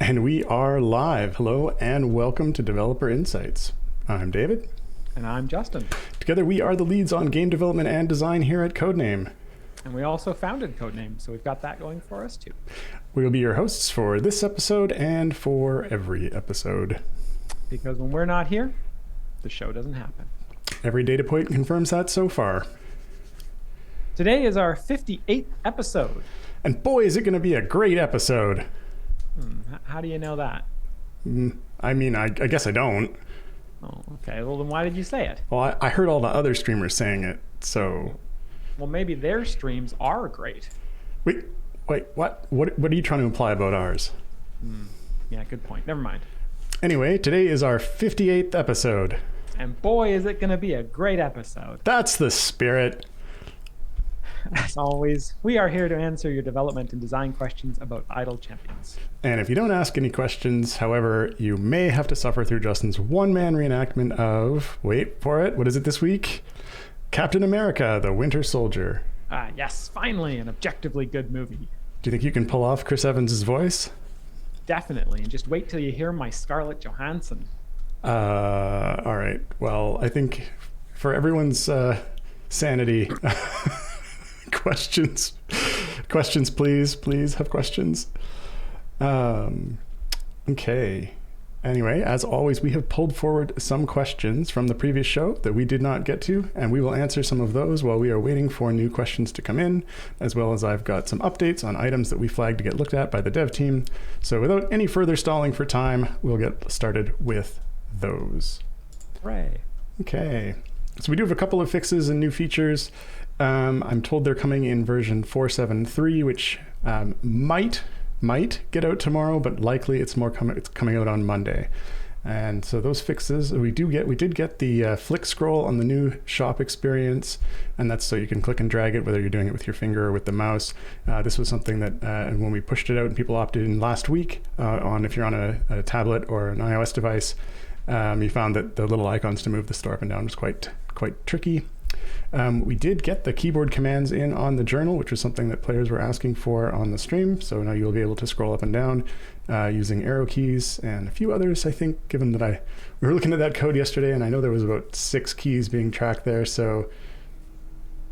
And we are live. Hello and welcome to Developer Insights. I'm David. And I'm Justin. Together we are the leads on game development and design here at Codename. And we also founded Codename, so we've got that going for us too. We will be your hosts for this episode and for every episode. Because when we're not here, the show doesn't happen. Every data point confirms that so far. Today is our 58th episode. And boy, is it going to be a great episode. How do you know that? I mean, I guess I don't. Oh, okay. Well, then why did you say it? Well, I heard all the other streamers saying it, so... Well, maybe their streams are great. Wait, what? What are you trying to imply about ours? Yeah, good point. Never mind. Anyway, today is our 58th episode. And boy, is it going to be a great episode. That's the spirit. As always, we are here to answer your development and design questions about idle champions. And if you don't ask any questions, however, you may have to suffer through Justin's one-man reenactment of, wait for it, what is it this week? Captain America, the Winter Soldier. Yes, finally, an objectively good movie. Do you think you can pull off Chris Evans' voice? Definitely, and just wait till you hear my Scarlett Johansson. All right. Well, I think for everyone's sanity... questions, please have questions. Okay. Anyway, as always, we have pulled forward some questions from the previous show that we did not get to, and we will answer some of those while we are waiting for new questions to come in, as well as I've got some updates on items that we flagged to get looked at by the dev team. So without any further stalling for time, we'll get started with those. Hooray. Okay. So we do have a couple of fixes and new features. I'm told they're coming in version 4.7.3, which might get out tomorrow, but likely it's coming out on Monday. And so those fixes we did get the flick scroll on the new shop experience, and that's so you can click and drag it whether you're doing it with your finger or with the mouse. This was something that when we pushed it out and people opted in last week on if you're on a tablet or an iOS device, you found that the little icons to move the store up and down was quite tricky. We did get the keyboard commands in on the journal, which was something that players were asking for on the stream. So now you'll be able to scroll up and down using arrow keys and a few others, I think, given that we were looking at that code yesterday, and I know there was about 6 keys being tracked there. So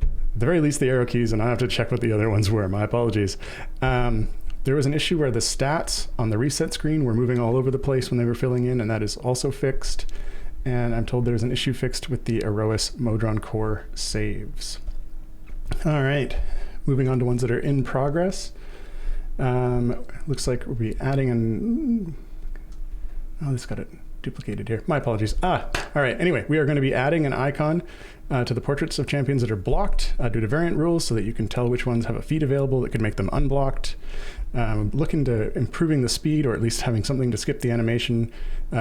at the very least, the arrow keys, and I have to check what the other ones were. My apologies. There was an issue where the stats on the reset screen were moving all over the place when they were filling in, and that is also fixed. And I'm told there's an issue fixed with the Aerois Modron Core saves. All right, moving on to ones that are in progress. Looks like we'll be adding this got it duplicated here. My apologies. All right, anyway, we are going to be adding an icon to the portraits of champions that are blocked due to variant rules so that you can tell which ones have a feed available that could make them unblocked. Looking to improving the speed, or at least having something to skip the animation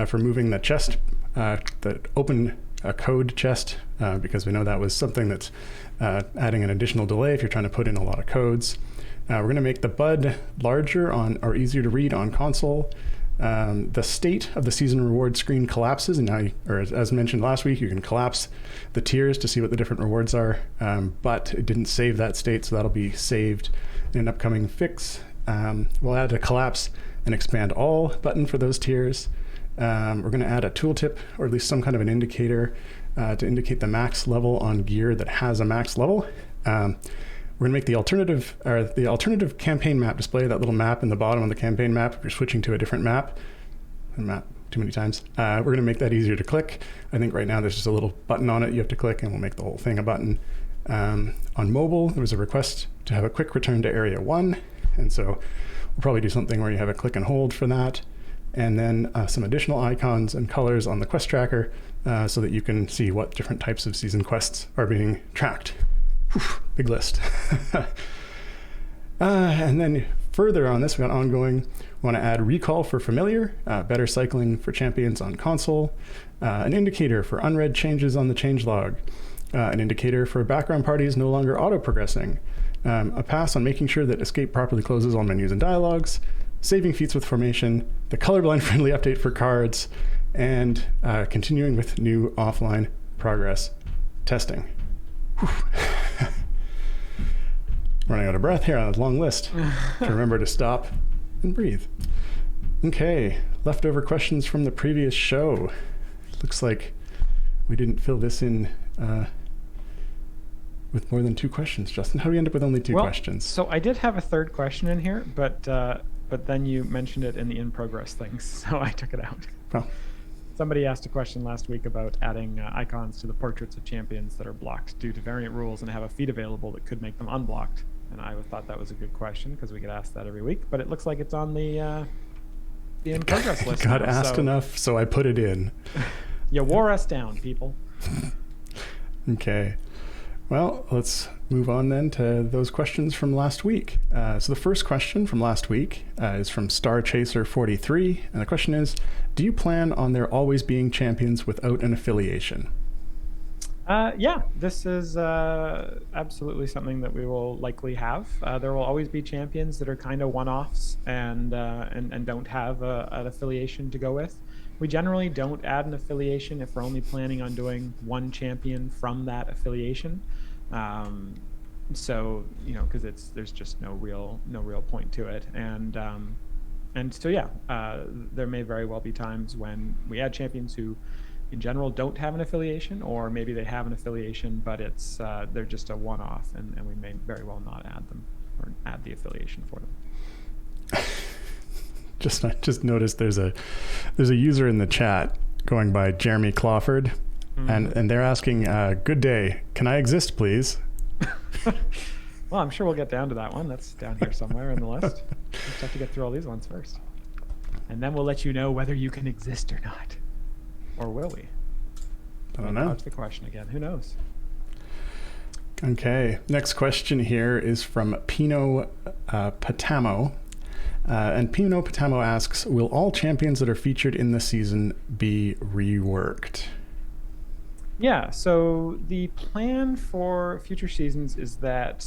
for moving the chest, the open code chest, because we know that was something that's adding an additional delay if you're trying to put in a lot of codes. We're going to make the bud larger or easier to read on console. The state of the season reward screen collapses, and now, as mentioned last week, you can collapse the tiers to see what the different rewards are, but it didn't save that state, so that'll be saved in an upcoming fix. We'll add a collapse and expand all button for those tiers. We're going to add a tooltip, or at least some kind of an indicator to indicate the max level on gear that has a max level. We're going to make the alternative campaign map display, that little map in the bottom of the campaign map if you're switching to a different map. Too many times. We're going to make that easier to click. I think right now there's just a little button on it you have to click, and we'll make the whole thing a button. On mobile, there was a request to have a quick return to Area 1, and so we'll probably do something where you have a click and hold for that, and then some additional icons and colors on the quest tracker so that you can see what different types of season quests are being tracked. Whew, big list. And then further on this, we got ongoing. We want to add recall for familiar, better cycling for champions on console, an indicator for unread changes on the changelog, an indicator for background parties no longer auto-progressing, a pass on making sure that escape properly closes all menus and dialogues, saving feats with formation, the colorblind friendly update for cards, and continuing with new offline progress testing. Running out of breath here on a long list. To remember to stop and breathe. Okay, leftover questions from the previous show. Looks like we didn't fill this in with more than 2 questions. Justin, how do we end up with only 2 questions? So I did have a third question in here, but then you mentioned it in the in-progress things, so I took it out. Well, somebody asked a question last week about adding icons to the portraits of champions that are blocked due to variant rules and have a feat available that could make them unblocked. And I thought that was a good question because we get asked that every week, but it looks like it's on the in-progress list. Got asked enough, so I put it in. You wore us down, people. Okay. Well, let's move on then to those questions from last week. So the first question from last week is from Star Chaser 43, and the question is, do you plan on there always being champions without an affiliation? Yeah, this is absolutely something that we will likely have. There will always be champions that are kind of one-offs and don't have an affiliation to go with. We generally don't add an affiliation if we're only planning on doing one champion from that affiliation. So, because there's just no real point to it. And so, yeah, there may very well be times when we add champions who in general don't have an affiliation, or maybe they have an affiliation, but they're just a one-off, and we may very well not add them or add the affiliation for them. I just noticed there's a user in the chat going by Jeremy Clawford, and they're asking, good day, can I exist, please? Well, I'm sure we'll get down to that one. That's down here somewhere in the list. We just have to get through all these ones first. And then we'll let you know whether you can exist or not. Or will we? I don't know. That's the question again. Who knows? Okay. Next question here is from Pino Patamo. And Pino Patamo asks, will all champions that are featured in this season be reworked? Yeah, so the plan for future seasons is that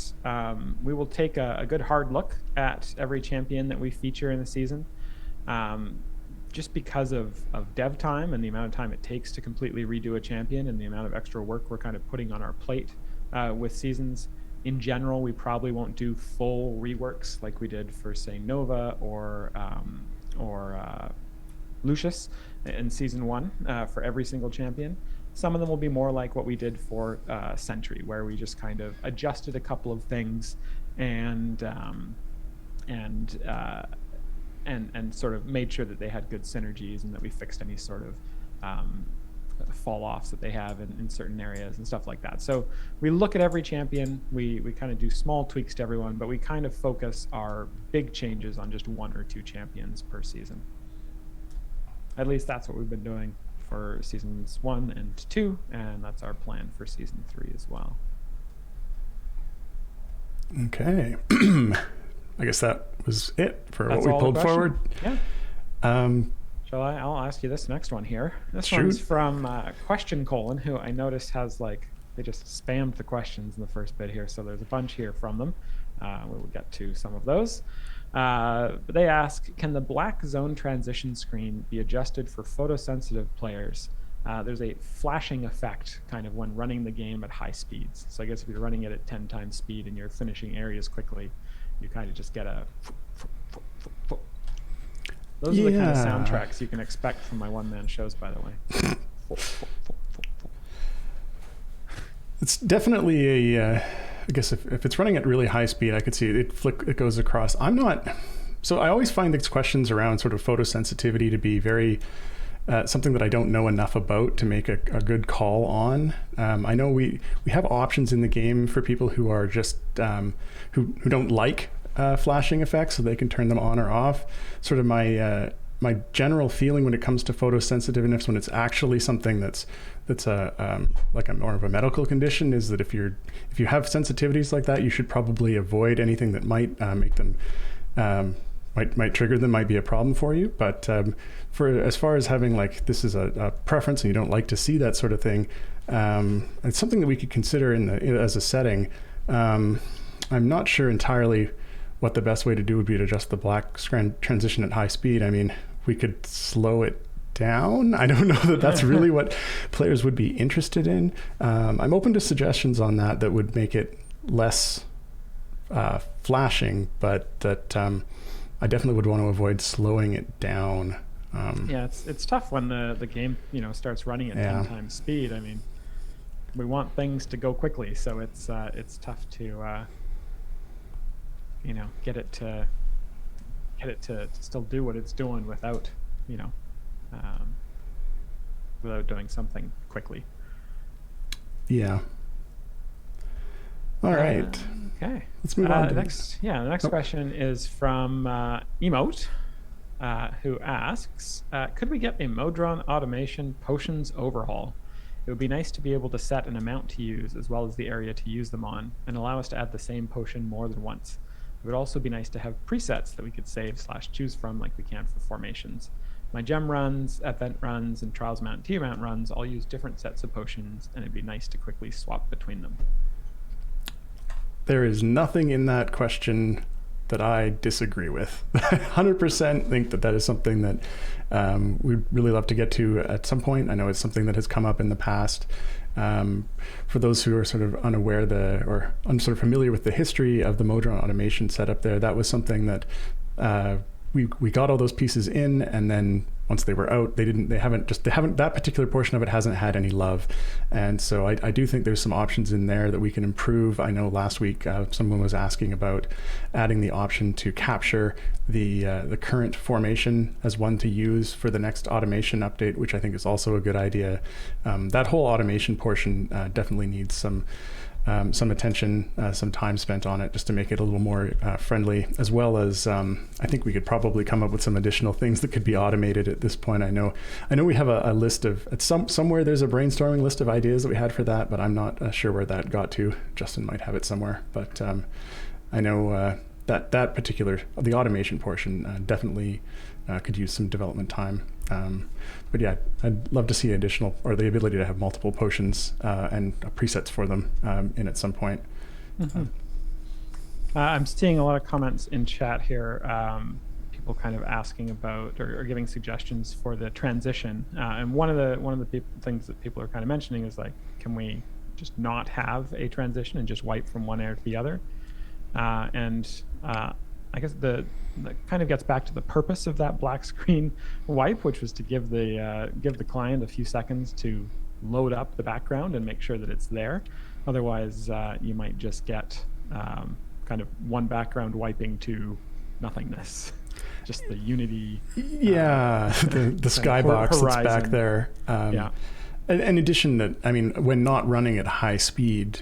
we will take a good hard look at every champion that we feature in the season. Just because of dev time and the amount of time it takes to completely redo a champion and the amount of extra work we're kind of putting on our plate with seasons. In general, we probably won't do full reworks like we did for, say, Nova or Lucius in season 1 for every single champion. Some of them will be more like what we did for Sentry, where we just kind of adjusted a couple of things and sort of made sure that they had good synergies and that we fixed any sort of fall offs that they have in certain areas and stuff like that. So we look at every champion, we kind of do small tweaks to everyone, but we kind of focus our big changes on just 1 or 2 champions per season. At least that's what we've been doing for seasons 1 and 2, and that's our plan for season 3 as well. Okay. I guess that was it for That's what we pulled forward. Yeah. I'll ask you this next one here. This one's from Question Colon, who I noticed has they just spammed the questions in the first bit here, so there's a bunch here from them. We will get to some of those. But they ask, can the black zone transition screen be adjusted for photosensitive players? There's a flashing effect kind of when running the game at high speeds. So I guess if you're running it at 10 times speed and you're finishing areas quickly, you kind of just get a... Those are the kind of soundtracks you can expect from my one-man shows, by the way. It's definitely I guess if it's running at really high speed, I could see it goes across. So I always find these questions around sort of photosensitivity to be very something that I don't know enough about to make a good call on. I know we have options in the game for people who are just who don't like flashing effects, so they can turn them on or off. Sort of my general feeling when it comes to photosensitiveness, when it's actually something that's like a more of a medical condition, is that if you have sensitivities like that, you should probably avoid anything that might make them might trigger them, might be a problem for you. But for as far as having this is a preference and you don't like to see that sort of thing, it's something that we could consider as a setting. I'm not sure entirely what the best way to do would be to adjust the black screen transition at high speed. I mean, we could slow it down. I don't know that that's really what players would be interested in. I'm open to suggestions on that would make it less flashing, but that I definitely would want to avoid slowing it down. Yeah, it's tough when the game starts running at 10 times speed. I mean, we want things to go quickly, so it's tough to get it to still do what it's doing without without doing something quickly. Yeah. All right. Okay. Let's move on. The next question is from Emote, who asks, could we get a Modron automation potions overhaul? It would be nice to be able to set an amount to use as well as the area to use them on, and allow us to add the same potion more than once. It would also be nice to have presets that we could save/choose from like we can for formations. My gem runs, event runs, and trials mount and tier mount runs all use different sets of potions, and it'd be nice to quickly swap between them. There is nothing in that question that I disagree with. 100% think that is something that we'd really love to get to at some point. I know it's something that has come up in the past. For those who are sort of unaware or sort of familiar with the history of the Modron automation setup there, that was something that we got all those pieces in, and then once they were out, that particular portion of it hasn't had any love. And so I do think there's some options in there that we can improve. I know last week someone was asking about adding the option to capture the current formation as one to use for the next automation update, which I think is also a good idea. That whole automation portion definitely needs some attention, some time spent on it, just to make it a little more friendly, as well as I think we could probably come up with some additional things that could be automated at this point. I know we have a list of, somewhere there's a brainstorming list of ideas that we had for that, but I'm not sure where that got to. Justin might have it somewhere, but I know that particular, the automation portion definitely could use some development time. But yeah, I'd love to see additional, or the ability to have multiple potions and presets for them in at some point. Mm-hmm. I'm seeing a lot of comments in chat here. People kind of asking about or giving suggestions for the transition. And one of the things that people are kind of mentioning is like, can we just not have a transition and just wipe from one area to the other? I guess that kind of gets back to the purpose of that black screen wipe, which was to give the client a few seconds to load up the background and make sure that it's there. Otherwise, you might just get kind of one background wiping to nothingness, just the Unity. Yeah, the skybox that's back there. Yeah. In addition, when not running at high speed,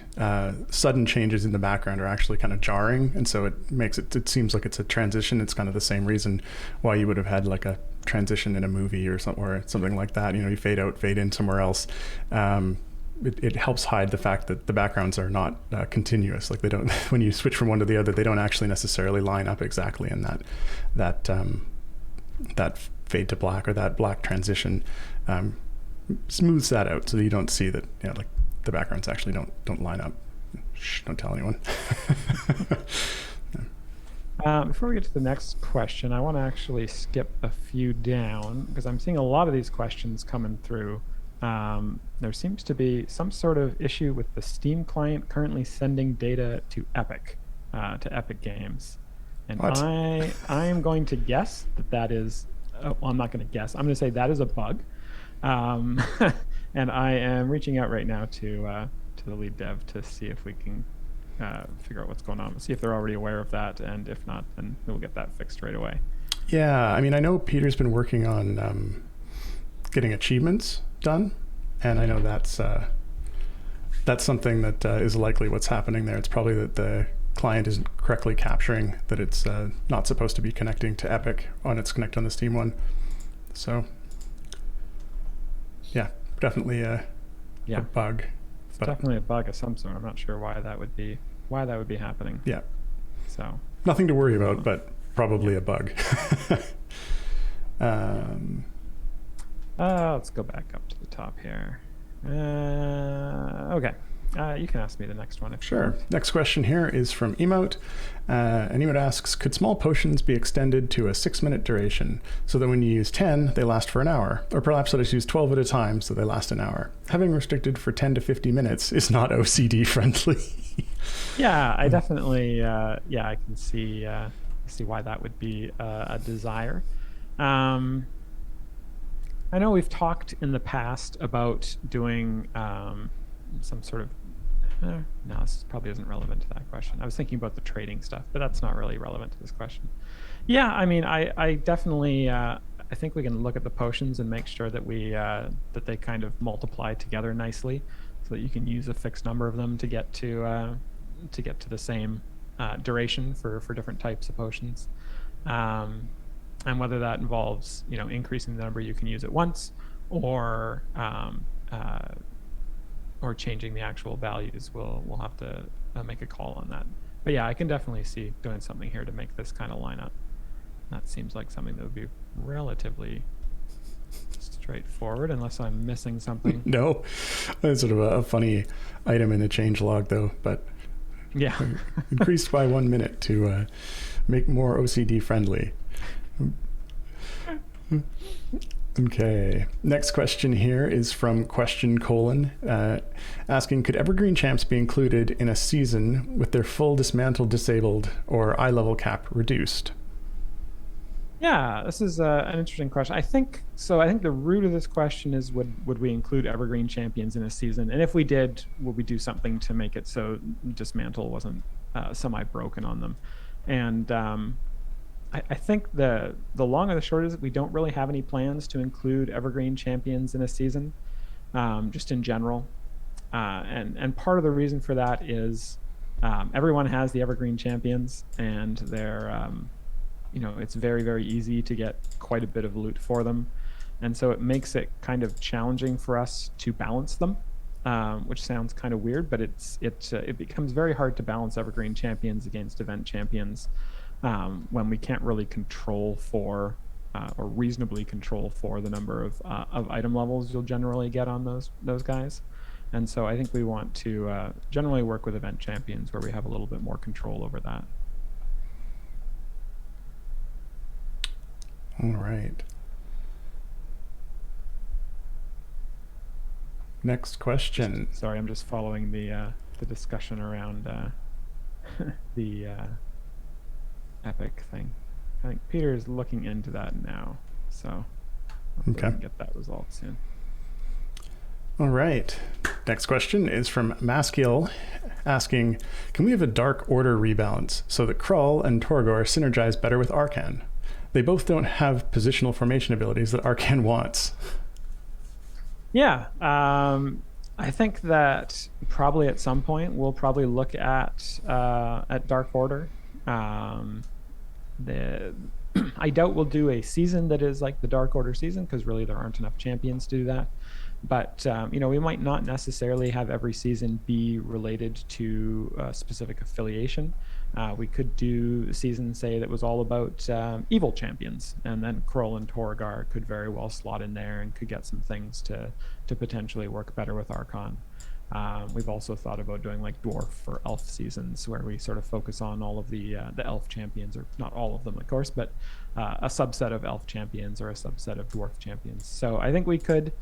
sudden changes in the background are actually kind of jarring, and so it seems like it's a transition. It's kind of the same reason why you would have had like a transition in a movie or something like that. You fade out, fade in somewhere else. It helps hide the fact that the backgrounds are not continuous. Like they don't, when you switch from one to the other, they don't actually necessarily line up exactly in that fade to black or that black transition. Smooths that out so that you don't see that like the backgrounds actually don't line up. Shh, don't tell anyone. Before we get to the next question, I want to actually skip a few down because I'm seeing a lot of these questions coming through. There seems to be some sort of issue with the Steam client currently sending data to Epic Games, and what? I am going to guess that is. Well, I'm not going to guess. I'm going to say that is a bug. And I am reaching out right now to the lead dev to see if we can figure out what's going on. See if they're already aware of that, and if not, then we'll get that fixed right away. Yeah, I know Peter's been working on getting achievements done, and I know that's something that is likely what's happening there. It's probably that the client isn't correctly capturing that it's not supposed to be connecting to Epic on its connect on the Steam one. So yeah, definitely a bug. It's definitely a bug of some sort. I'm not sure why that would be happening. Yeah. So nothing to worry about, but probably a bug. Let's go back up to the top here. Okay. You can ask me the next one. Sure. Next question here is from Emote. And Emote asks, could small potions be extended to a 6-minute duration so that when you use 10, they last for an hour? Or perhaps let us use 12 at a time so they last an hour? Having restricted for 10 to 50 minutes is not OCD friendly. Yeah, I definitely, I can see see why that would be a desire. I know we've talked in the past about doing some sort of. No, this probably isn't relevant to that question. I was thinking about the trading stuff, but that's not really relevant to this question. Yeah, I mean, I definitely. I think we can look at the potions and make sure that that they kind of multiply together nicely, so that you can use a fixed number of them to get to the same duration for different types of potions, and whether that involves increasing the number you can use at once, or changing the actual values. We'll have to make a call on that. But yeah, I can definitely see doing something here to make this kind of line up. That seems like something that would be relatively straightforward, unless I'm missing something. No, that's sort of a funny item in the change log, though. But yeah, increased by 1 minute to make more OCD friendly. Okay, next question here is from Question Colon, asking, could Evergreen Champs be included in a season with their full dismantle disabled or eye level cap reduced? Yeah, this is an interesting question. I think the root of this question is, would we include Evergreen Champions in a season? And if we did, would we do something to make it so Dismantle wasn't semi-broken on them? And I think the long and the short is that we don't really have any plans to include Evergreen Champions in a season, just in general. And part of the reason for that is everyone has the Evergreen Champions, and they're it's very, very easy to get quite a bit of loot for them. And so it makes it kind of challenging for us to balance them, which sounds kind of weird, but it becomes very hard to balance Evergreen Champions against event champions when we can't really control for or reasonably control for the number of item levels you'll generally get on those guys. And so I think we want to generally work with event champions where we have a little bit more control over that. All right. Next question. Sorry, I'm just following the discussion around the Epic thing. I think Peter is looking into that now, so hopefully we can get that resolved soon. All right. Next question is from Maskiel, asking, can we have a Dark Order rebalance so that Krull and Torgor synergize better with Arcan? They both don't have positional formation abilities that Arcan wants. Yeah, I think that probably at some point we'll probably look at Dark Order. I doubt we'll do a season that is like the Dark Order season, because really there aren't enough champions to do that. But we might not necessarily have every season be related to a specific affiliation. We could do a season, say, that was all about evil champions, and then Krull and Torgar could very well slot in there and could get some things to potentially work better with Archon. We've also thought about doing like dwarf or elf seasons, where we sort of focus on all of the elf champions, or not all of them, of course, but a subset of elf champions or a subset of dwarf champions. So I think we could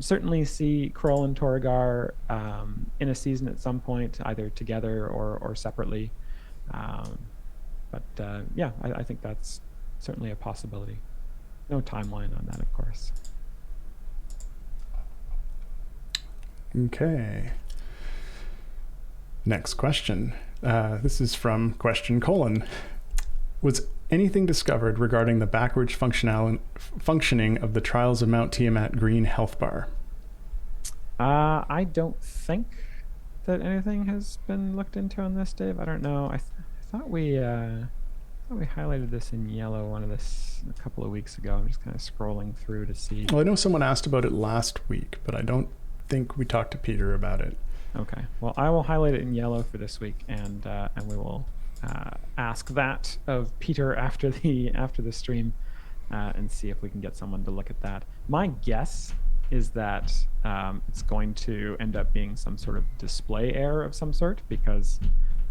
certainly see Krull and Torgar in a season at some point, either together or separately. But I think that's certainly a possibility. No timeline on that, of course. Okay. Next question. This is from Question Colon. Was anything discovered regarding the backwards functioning of the Trials of Mount Tiamat green health bar? I don't think that anything has been looked into on this, Dave. I don't know. I thought we highlighted this in yellow a couple of weeks ago. I'm just kind of scrolling through to see. Well, I know someone asked about it last week, but I don't think we talked to Peter about it. Okay. Well, I will highlight it in yellow for this week, and we will ask that of Peter after the stream, and see if we can get someone to look at that. My guess is that it's going to end up being some sort of display error of some sort, because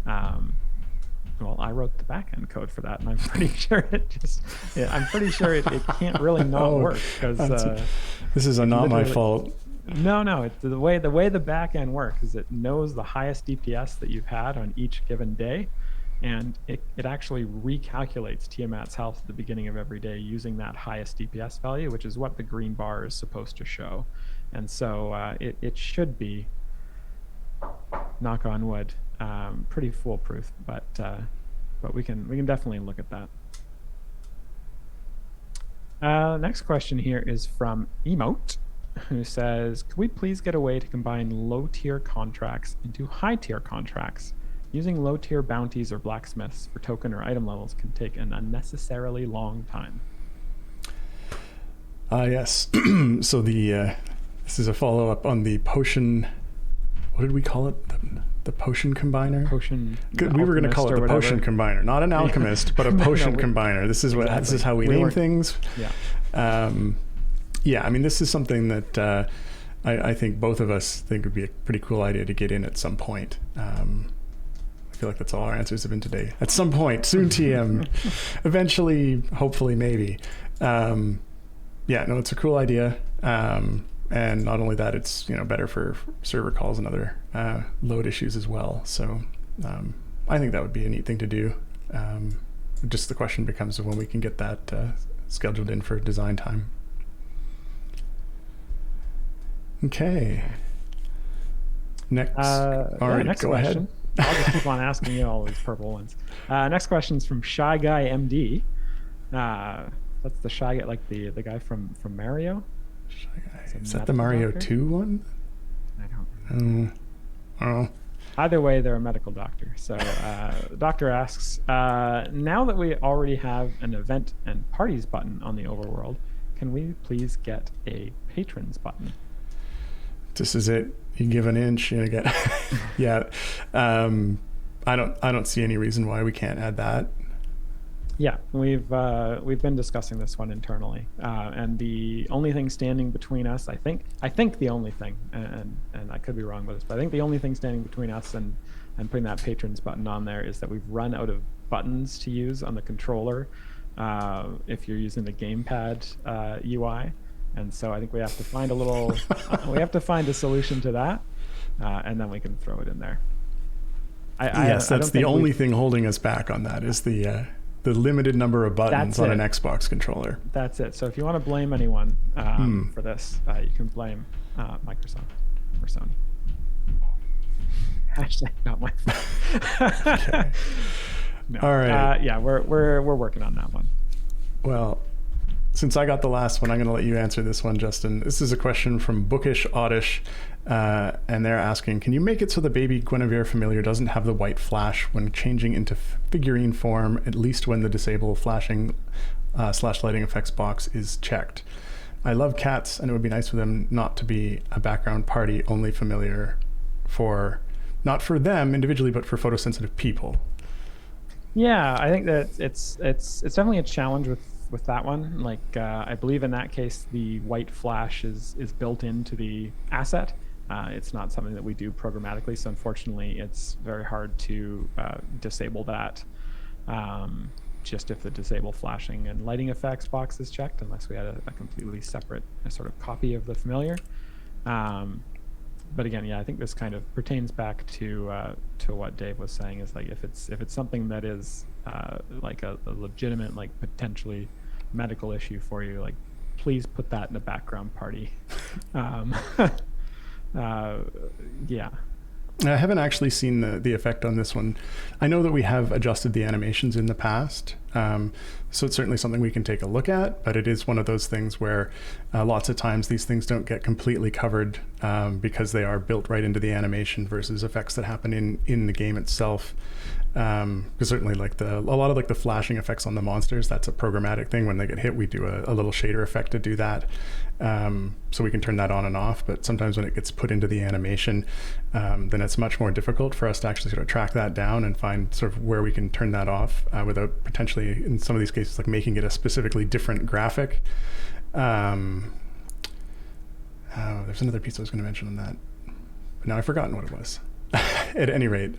I wrote the backend code for that, and I'm pretty sure it can't really not work, because this is not my fault. No, it's the way the backend works is it knows the highest DPS that you've had on each given day, and it actually recalculates Tiamat's health at the beginning of every day using that highest DPS value, which is what the green bar is supposed to show. And so it should be, knock on wood, pretty foolproof, but we can definitely look at that. Next question here is from Emote, who says, could we please get a way to combine low-tier contracts into high-tier contracts? Using low-tier bounties or blacksmiths for token or item levels can take an unnecessarily long time. Yes. So this is a follow-up on the potion. What did we call it? The potion combiner? Potion. We were going to call it the potion combiner, not an alchemist, but a potion combiner. This is exactly. This is how we name things. Yeah. Yeah. I mean, this is something that I think both of us think would be a pretty cool idea to get in at some point. I feel like that's all our answers have been today. At some point, soon, TM. Eventually, hopefully, maybe. Yeah, no, it's a cool idea. And not only that, it's better for server calls and other load issues as well. So I think that would be a neat thing to do. Just the question becomes of when we can get that scheduled in for design time. Okay. Next. All right, next go question. ahead. I'll just keep on asking you all these purple ones. Next question is from Shy Guy MD. That's the Shy Guy, like the guy from Mario. Shy Guy. Is that the Mario doctor? 2 one? I don't know. Either way, they're a medical doctor. So the doctor asks, now that we already have an event and parties button on the overworld, can we please get a patrons button? This is it. You give an inch, you get. Yeah. I don't see any reason why we can't add that. Yeah, we've been discussing this one internally, and the only thing standing between us, I think the only thing, and I could be wrong with this, but I think the only thing standing between us and putting that patrons button on there is that we've run out of buttons to use on the controller if you're using the gamepad UI. And so I think we have to find a solution to that, and then we can throw it in there. Yes, that's the only thing holding us back on that is the limited number of buttons on an Xbox controller. That's it. So if you want to blame anyone for this, you can blame Microsoft or Sony. Hashtag not my fault. Okay. No. All right. Yeah, we're working on that one. Well, since I got the last one, I'm going to let you answer this one, Justin. This is a question from Bookish Oddish, and they're asking, can you make it so the baby Guinevere familiar doesn't have the white flash when changing into figurine form, at least when the disable flashing / lighting effects box is checked? I love cats, and it would be nice for them not to be a background party only familiar not for them individually, but for photosensitive people. Yeah, I think that it's definitely a challenge with that one. Like I believe in that case the white flash is built into the asset. It's not something that we do programmatically, so unfortunately it's very hard to disable that just if the disable flashing and lighting effects box is checked, unless we had a completely separate sort of copy of the familiar. But again, yeah, I think this kind of pertains back to what Dave was saying, is like if it's something that is like a legitimate, like potentially medical issue for you, like please put that in a background party. Yeah. I haven't actually seen the effect on this one. I know that we have adjusted the animations in the past, so it's certainly something we can take a look at, but it is one of those things where lots of times these things don't get completely covered because they are built right into the animation versus effects that happen in the game itself. Because certainly like a lot of like the flashing effects on the monsters, that's a programmatic thing. When they get hit, we do a little shader effect to do that. So we can turn that on and off, but sometimes when it gets put into the animation, then it's much more difficult for us to actually sort of track that down and find sort of where we can turn that off without potentially, in some of these cases, like making it a specifically different graphic. There's another piece I was going to mention on that, but now I've forgotten what it was. At any rate,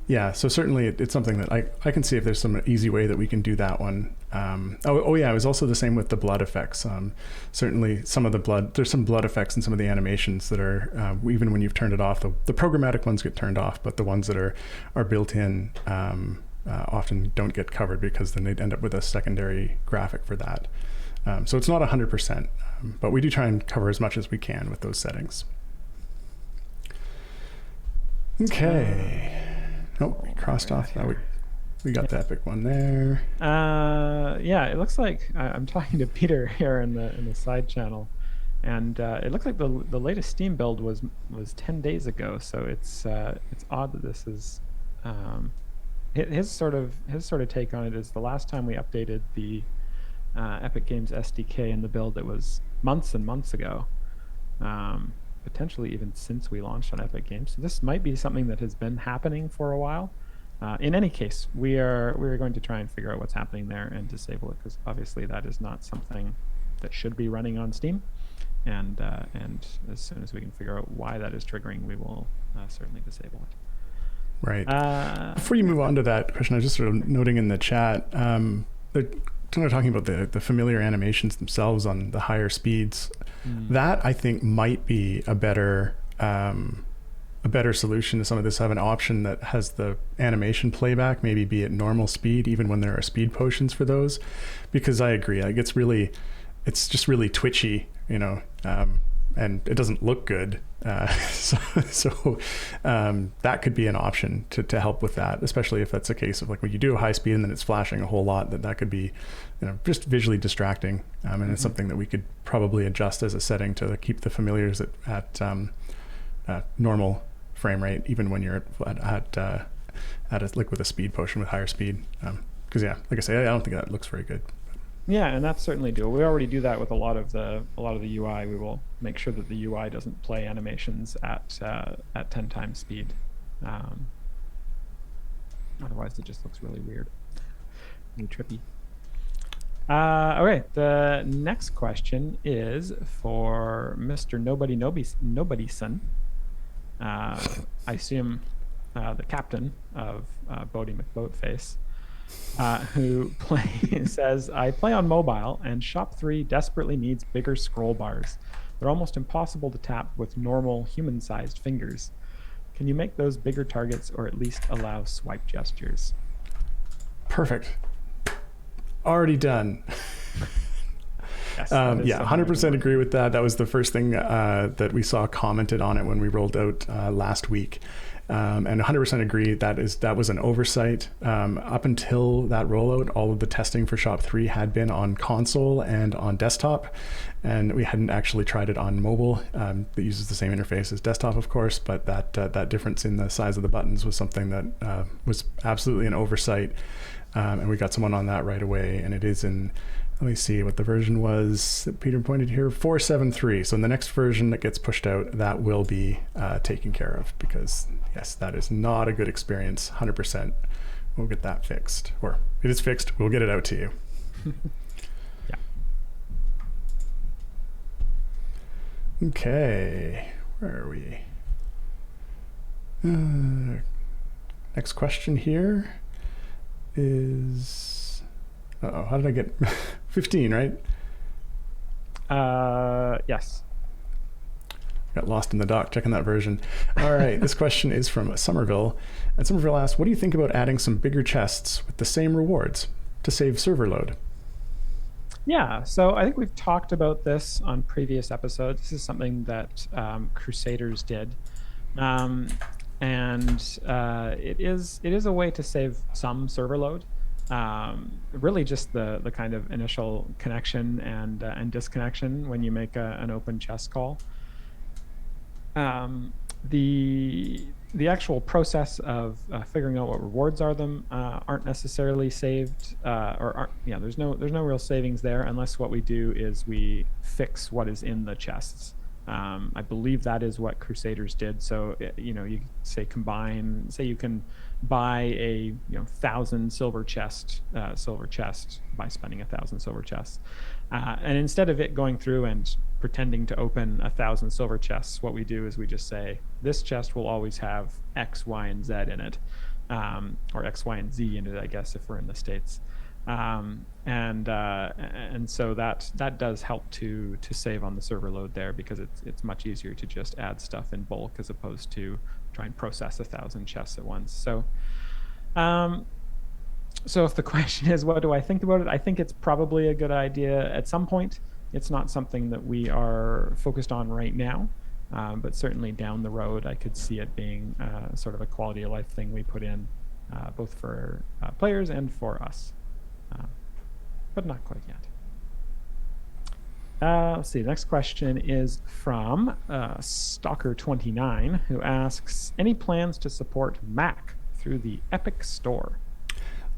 Yeah, so certainly it's something that I can see if there's some easy way that we can do that one. Yeah, it was also the same with the blood effects. Certainly some of the blood, there's some blood effects in some of the animations that are, even when you've turned it off, the programmatic ones get turned off, but the ones that are built in often don't get covered because then they'd end up with a secondary graphic for that. So it's not 100%, but we do try and cover as much as we can with those settings. Okay. Oh, we crossed off. Oh, we got the epic one there. Yeah, it looks like I'm talking to Peter here in the side channel, and it looks like the latest Steam build was 10 days ago. So it's odd that this is his sort of take on it is the last time we updated the Epic Games SDK in the build, it was months and months ago. Potentially even since we launched on Epic Games. So this might be something that has been happening for a while. In any case, we're going to try and figure out what's happening there and disable it, because obviously that is not something that should be running on Steam. And as soon as we can figure out why that is triggering, we will certainly disable it. Right. Before you move on to that question, I was just sort of noting in the chat, they're talking about the familiar animations themselves on the higher speeds. That I think might be a better solution to some of this. Have an option that has the animation playback, maybe be at normal speed, even when there are speed potions for those, because I agree, like it's just really twitchy, and it doesn't look good. So that could be an option to help with that, especially if that's a case of like when you do a high speed and then it's flashing a whole lot, that could be, just visually distracting. And it's something that we could probably adjust as a setting to keep the familiars at normal frame rate, even when you're with a speed potion with higher speed. Because yeah, like I say, I don't think that looks very good. Yeah, and that's certainly doable. We already do that with a lot of the UI. We will make sure that the UI doesn't play animations at 10 times speed. Otherwise, it just looks really weird, really trippy. Okay, the next question is for Mr. Nobodyson. I assume the captain of Bodie McBoatface. Who says, I play on mobile and Shop 3 desperately needs bigger scroll bars. They're almost impossible to tap with normal human-sized fingers. Can you make those bigger targets or at least allow swipe gestures? Perfect. Already done. Yes, yeah, 100% agree with that. That was the first thing that we saw commented on it when we rolled out last week. And 100% agree that was an oversight. Up until that rollout, all of the testing for Shop 3 had been on console and on desktop, and we hadn't actually tried it on mobile. That uses the same interface as desktop, of course, but that difference in the size of the buttons was something that was absolutely an oversight, and we got someone on that right away. And it is in, let me see what the version was that Peter pointed here, 4.7.3. So in the next version that gets pushed out, that will be taken care of, because yes, that is not a good experience. 100%. We'll get that fixed, or it is fixed. We'll get it out to you. Yeah. Okay, where are we? Next question here is, how did I get 15, right? Yes. Got lost in the dock checking that version. All right, this question is from Somerville. And Somerville asks, what do you think about adding some bigger chests with the same rewards to save server load? Yeah, so I think we've talked about this on previous episodes. This is something that Crusaders did. It is a way to save some server load. Really just the kind of initial connection and disconnection when you make an open chest call. The actual process of figuring out what rewards aren't necessarily saved, there's no real savings there, unless what we do is we fix what is in the chests. I believe that is what Crusaders did. So you say you can buy a 1,000 silver chest by spending 1,000 silver chests, and instead of it going through and pretending to open 1,000 silver chests, what we do is we just say this chest will always have X, Y, and Z in it. or X, Y, and Z into it, I guess, if we're in the States. And so that does help to save on the server load there, because it's much easier to just add stuff in bulk as opposed to try and process 1,000 chests at once. So if the question is, what do I think about it? I think it's probably a good idea at some point. It's not something that we are focused on right now, but certainly down the road, I could see it being sort of a quality of life thing we put in, both for players and for us. But not quite yet. Let's see. The next question is from Stalker29, who asks, any plans to support Mac through the Epic Store?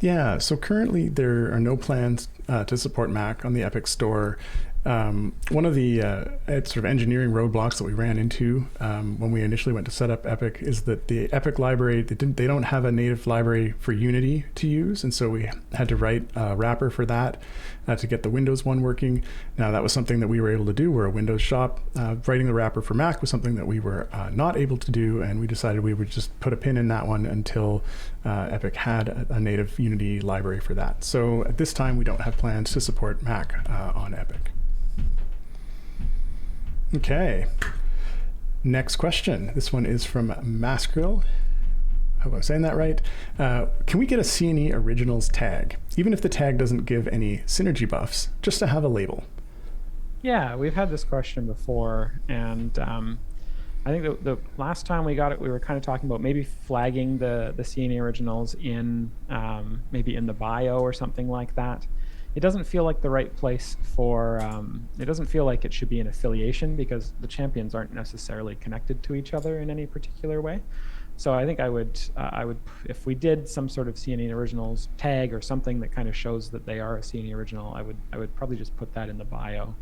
Yeah, so currently there are no plans to support Mac on the Epic Store. One of the sort of engineering roadblocks that we ran into when we initially went to set up Epic is that the Epic library, they don't have a native library for Unity to use, and so we had to write a wrapper for that to get the Windows one working. Now that was something that we were able to do. We're a Windows shop. Writing the wrapper for Mac was something that we were not able to do, and we decided we would just put a pin in that one until Epic had a native Unity library for that. So at this time, we don't have plans to support Mac on Epic. Okay, next question. This one is from Maskril. I hope I'm saying that right. Can we get a C&E Originals tag, even if the tag doesn't give any synergy buffs, just to have a label? Yeah, we've had this question before, and I think the last time we got it, we were kind of talking about maybe flagging the C&E Originals in maybe in the bio or something like that. It doesn't feel like the right place for, it doesn't feel like it should be an affiliation, because the champions aren't necessarily connected to each other in any particular way. So I think I would, if we did some sort of C&E Originals tag or something that kind of shows that they are a C&E Original, I would probably just put that in the bio.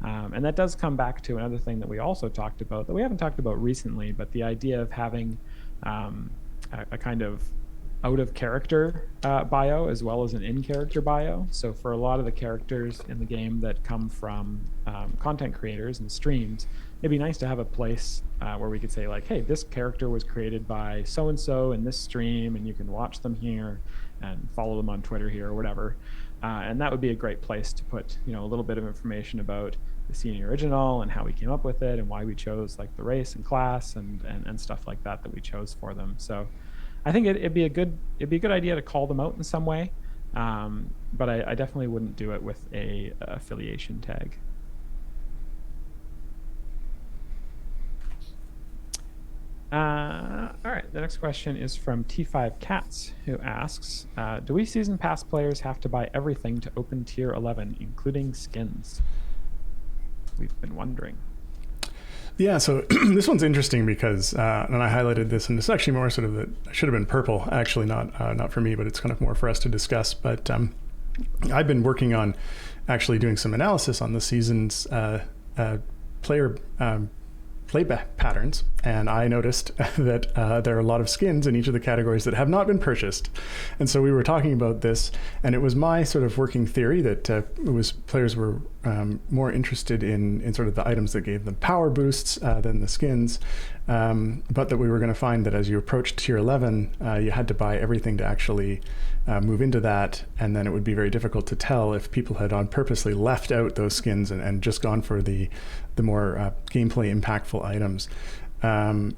And that does come back to another thing that we also talked about, that we haven't talked about recently, but the idea of having a kind of out of character bio as well as an in character bio. So for a lot of the characters in the game that come from content creators and streams, it'd be nice to have a place where we could say, like, hey, this character was created by so and so in this stream, and you can watch them here and follow them on Twitter here or whatever. And that would be a great place to put, a little bit of information about the C&E Original and how we came up with it and why we chose like the race and class and stuff like that we chose for them. So I think it'd be a good idea to call them out in some way, but I definitely wouldn't do it with a affiliation tag. All right, the next question is from T5 Cats, who asks, do we season pass players have to buy everything to open tier 11, including skins? We've been wondering. Yeah, so this one's interesting because, and I highlighted this, and it's actually more sort of it should have been purple, actually, not for me, but it's kind of more for us to discuss. But I've been working on actually doing some analysis on the season's player play patterns, and I noticed that there are a lot of skins in each of the categories that have not been purchased. And so we were talking about this, and it was my sort of working theory that players were more interested in sort of the items that gave them power boosts than the skins, but that we were going to find that as you approached tier 11, you had to buy everything to actually move into that, and then it would be very difficult to tell if people had on purposely left out those skins and just gone for the more gameplay impactful items.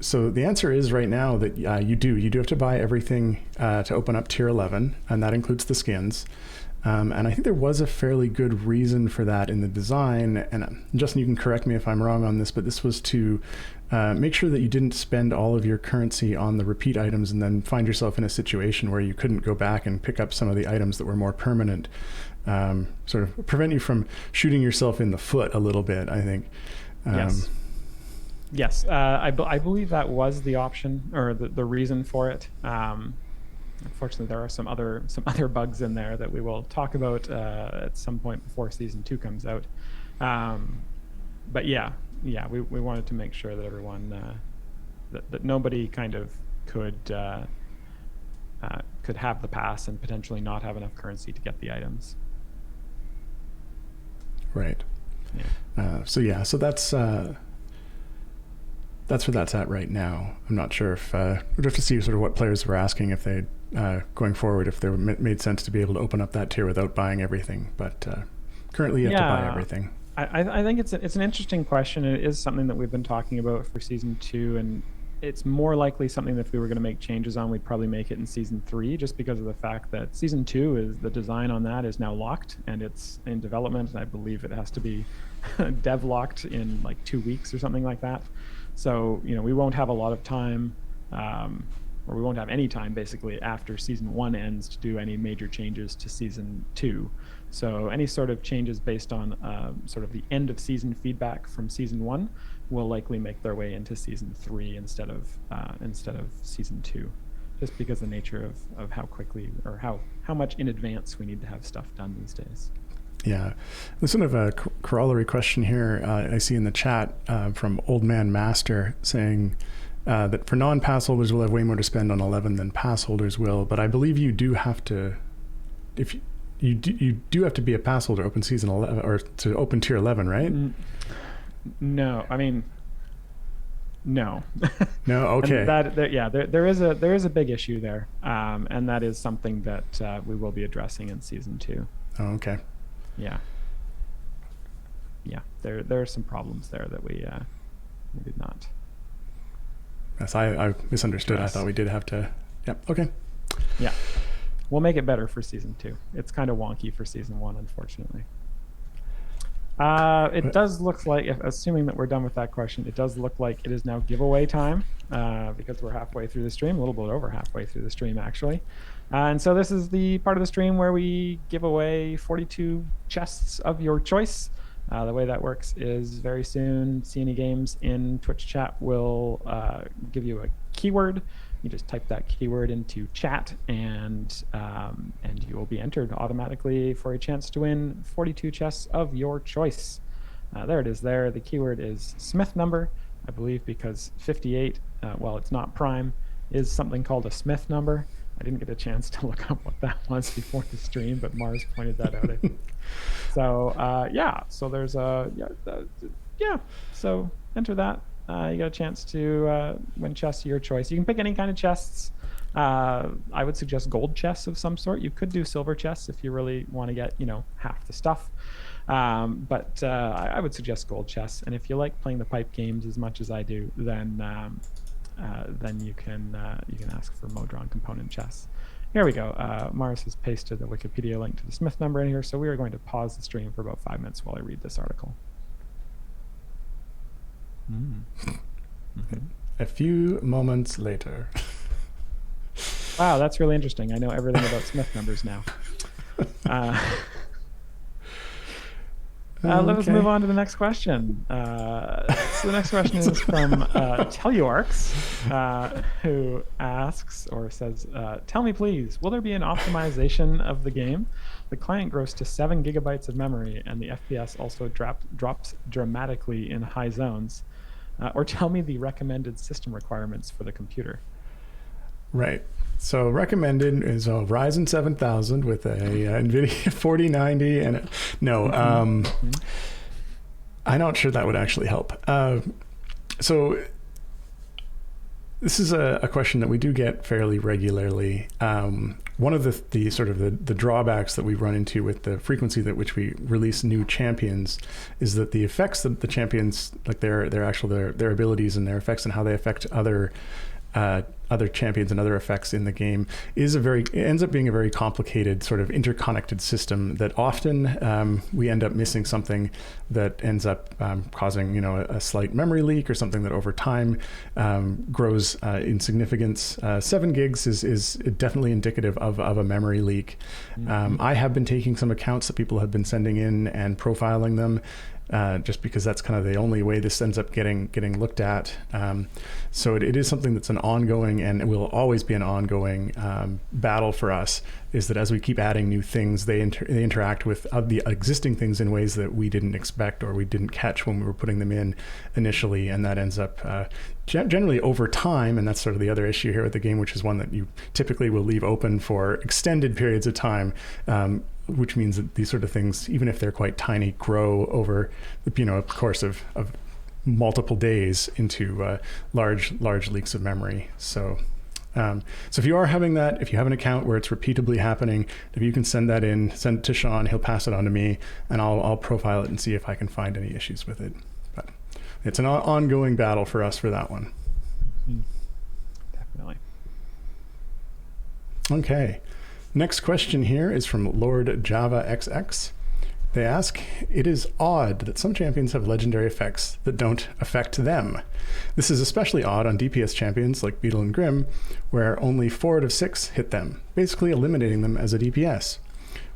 So the answer is right now that you do have to buy everything to open up tier 11, and that includes the skins. And I think there was a fairly good reason for that in the design. And Justin, you can correct me if I'm wrong on this, but this was to make sure that you didn't spend all of your currency on the repeat items and then find yourself in a situation where you couldn't go back and pick up some of the items that were more permanent. Sort of prevent you from shooting yourself in the foot a little bit, I think. Yes. I believe that was the option, or the reason for it. Unfortunately, there are some other bugs in there that we will talk about at some point before season 2 comes out. But yeah, we wanted to make sure that everyone that nobody kind of could have the pass and potentially not have enough currency to get the items. Right. Yeah. So that's that's where that's at right now. I'm not sure if we'd have to see sort of what players were asking if they going forward, if they made sense to be able to open up that tier without buying everything. But currently, you have to buy everything. I think it's an interesting question. It is something that we've been talking about for season 2, and it's more likely something that if we were going to make changes on, we'd probably make it in season 3, just because of the fact that season 2 is the design on that is now locked and it's in development, and I believe it has to be dev locked in like 2 weeks or something like that. So we won't have a lot of time, or we won't have any time basically after season 1 ends to do any major changes to season 2. So any sort of changes based on sort of the end of season feedback from season 1 will likely make their way into season 3 instead of season 2, just because the nature of how quickly or how much in advance we need to have stuff done these days. Yeah, there's sort of a corollary question here I see in the chat from Old Man Master saying that for non-pass holders will have way more to spend on 11 than pass holders will, but I believe you do have to, if you do have to be a pass holder open season 11 or to open tier 11, right? No, I mean, no. No, okay. There is a big issue there, and that is something that we will be addressing in season 2. Oh, okay. Yeah. There are some problems there that we did not. Yes, I misunderstood. Yes. I thought we did have to. Yep. Okay. Yeah, we'll make it better for season 2. It's kind of wonky for season 1, unfortunately. It does look like, assuming that we're done with that question, it does look like it is now giveaway time, because we're halfway through the stream, a little bit over halfway through the stream, actually. And so this is the part of the stream where we give away 42 chests of your choice. The way that works is very soon, CNE Games in Twitch chat will give you a keyword. You just type that keyword into chat, and you will be entered automatically for a chance to win 42 chests of your choice. There it is there. The keyword is Smith number, I believe, because 58, while it's not prime, is something called a Smith number. I didn't get a chance to look up what that was before the stream, but Mars pointed that out, I think. So, so there's so enter that. You got a chance to win chests of your choice. You can pick any kind of chests. I would suggest gold chests of some sort. You could do silver chests if you really want to get, half the stuff. But I would suggest gold chests. And if you like playing the pipe games as much as I do, then you can ask for Modron component chests. Here we go. Mars has pasted the Wikipedia link to the Smith number in here, so we are going to pause the stream for about 5 minutes while I read this article. Mm-hmm. A few moments later. Wow, that's really interesting. I know everything about Smith numbers now. Let us move on to the next question. So the next question is from Teluarx, who asks or says, tell me please, will there be an optimization of the game? The client grows to 7 gigabytes of memory and the FPS also drops dramatically in high zones. Or tell me the recommended system requirements for the computer. Right. So recommended is a Ryzen 7000 with a NVIDIA 4090 and I'm not sure that would actually help. So this is a question that we do get fairly regularly. One of the sort of the drawbacks that we run into with the frequency at which we release new champions is that the effects that the champions, like their abilities and their effects and how they affect other champions and other effects in the game ends up being a very complicated sort of interconnected system that often we end up missing something that ends up causing a slight memory leak or something that over time grows in significance. 7 gigs is definitely indicative of a memory leak. Mm-hmm. I have been taking some accounts that people have been sending in and profiling them. Just because that's kind of the only way this ends up getting looked at. So it is something that's an ongoing and it will always be an ongoing battle for us, is that as we keep adding new things, they interact with the existing things in ways that we didn't expect or we didn't catch when we were putting them in initially. And that ends up generally over time, and that's sort of the other issue here with the game, which is one that you typically will leave open for extended periods of time, which means that these sort of things, even if they're quite tiny, grow over the course of multiple days into large leaks of memory. So if you are having that, if you have an account where it's repeatedly happening, if you can send that in, send it to Sean, he'll pass it on to me, and I'll profile it and see if I can find any issues with it. But it's an ongoing battle for us for that one. Definitely. Okay. Next question here is from Lord Java XX. They ask, it is odd that some champions have legendary effects that don't affect them. This is especially odd on DPS champions like Beetle and Grim, where only 4 out of 6 hit them, basically eliminating them as a DPS.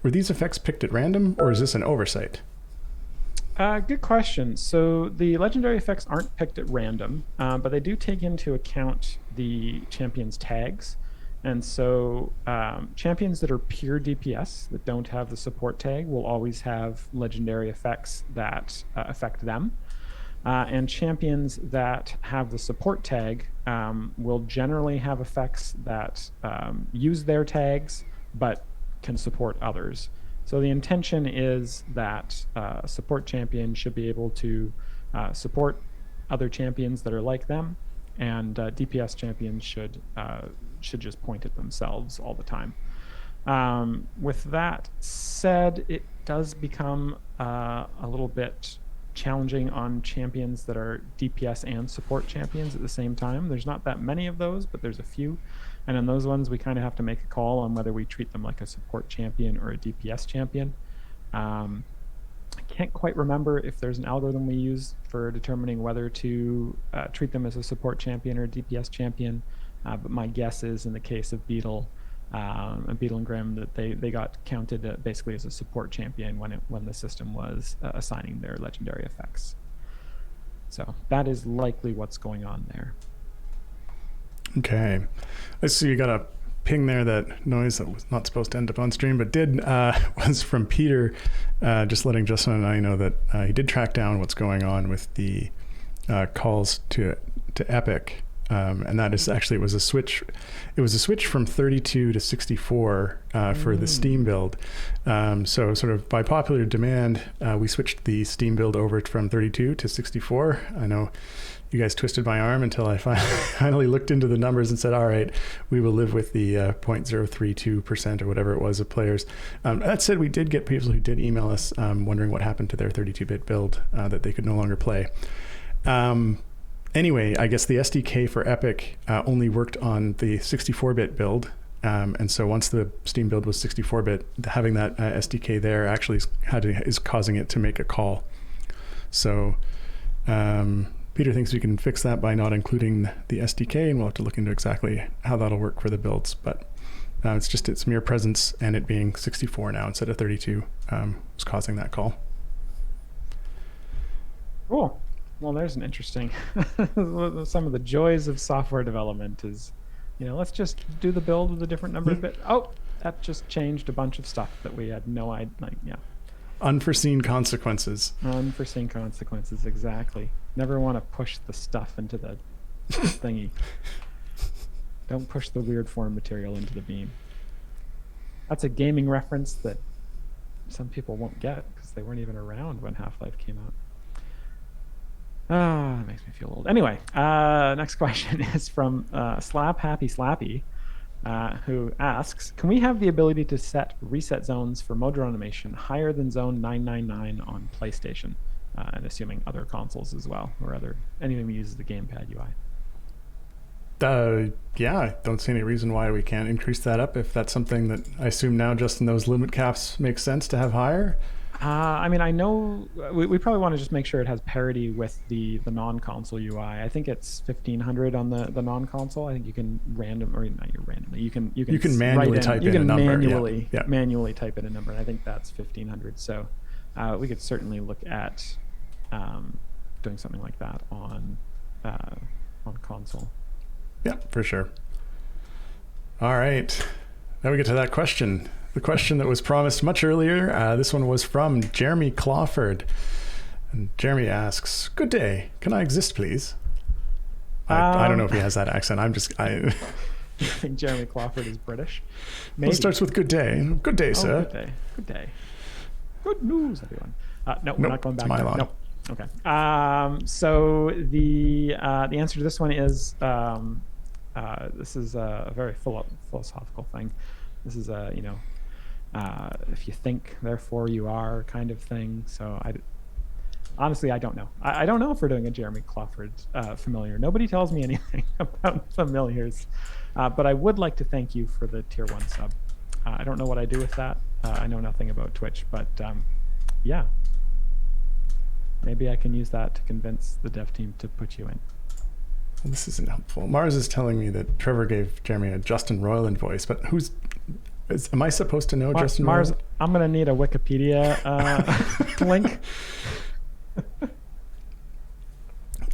Were these effects picked at random, or is this an oversight? Good question. So the legendary effects aren't picked at random, but they do take into account the champion's tags. And so champions that are pure DPS that don't have the support tag will always have legendary effects that affect them. And champions that have the support tag will generally have effects that use their tags but can support others. So the intention is that a support champion should be able to support other champions that are like them, and DPS champions should just point at themselves all the time. With that said, it does become a little bit challenging on champions that are DPS and support champions at the same time. There's not that many of those, but there's a few. And in those ones, we kind of have to make a call on whether we treat them like a support champion or a DPS champion. I can't quite remember if there's an algorithm we use for determining whether to treat them as a support champion or a DPS champion. But my guess is in the case of Beetle and Grim that they got counted basically as a support champion when the system was assigning their legendary effects. So that is likely what's going on there. Okay. Let's see, you got a ping there, that noise that was not supposed to end up on stream, but did, was from Peter, just letting Justin and I know that he did track down what's going on with the calls to Epic. And that is actually, it was a switch from 32 to 64 for the Steam build. So sort of by popular demand, we switched the Steam build over from 32 to 64. I know you guys twisted my arm until I finally looked into the numbers and said, all right, we will live with the 0.032% or whatever it was of players. That said, we did get people who did email us wondering what happened to their 32-bit build that they could no longer play. Anyway, I guess the SDK for Epic only worked on the 64-bit build. And so once the Steam build was 64-bit, having that SDK there actually is causing it to make a call. So Peter thinks we can fix that by not including the SDK, and we'll have to look into exactly how that'll work for the builds. But it's just its mere presence and it being 64 now instead of 32 is causing that call. Cool. Well, there's an interesting, some of the joys of software development is, let's just do the build with a different number of bits. Oh, that just changed a bunch of stuff that we had no idea. Unforeseen consequences. Unforeseen consequences, exactly. Never want to push the stuff into the thingy. Don't push the weird form material into the beam. That's a gaming reference that some people won't get because they weren't even around when Half-Life came out. That makes me feel old. Anyway, next question is from Slap Happy Slappy, who asks, can we have the ability to set reset zones for motor animation higher than zone 999 on PlayStation? And assuming other consoles as well, or anything that uses the gamepad UI. Yeah, I don't see any reason why we can't increase that up if that's something that I assume now just in those limit caps makes sense to have higher. I know we probably want to just make sure it has parity with the non-console UI. I think it's 1500 on the non-console. I think you can You can manually type in a number. Manually type in a number. And I think that's 1500. So we could certainly look at doing something like that on console. Yeah, for sure. All right, now we get to that question. The question that was promised much earlier. This one was from Jeremy Clawford. And Jeremy asks, good day, can I exist, please? I don't know if he has that accent. I think Jeremy Clawford is British. Maybe. It starts with good day. Good day, sir. Good day. Good day. Good news, everyone. No, we're not going back. My line. Okay. So the answer to this one is this is a very philosophical thing. This is a if you think, therefore you are kind of thing. So honestly, I don't know. I don't know if we're doing a Jeremy Crawford familiar. Nobody tells me anything about familiars, but I would like to thank you for the tier 1 sub. I don't know what I do with that. I know nothing about Twitch, but yeah. Maybe I can use that to convince the dev team to put you in. Well, this isn't helpful. Mars is telling me that Trevor gave Jeremy a Justin Roiland voice, but am I supposed to know Justin Mars, Roiland? I'm going to need a Wikipedia link.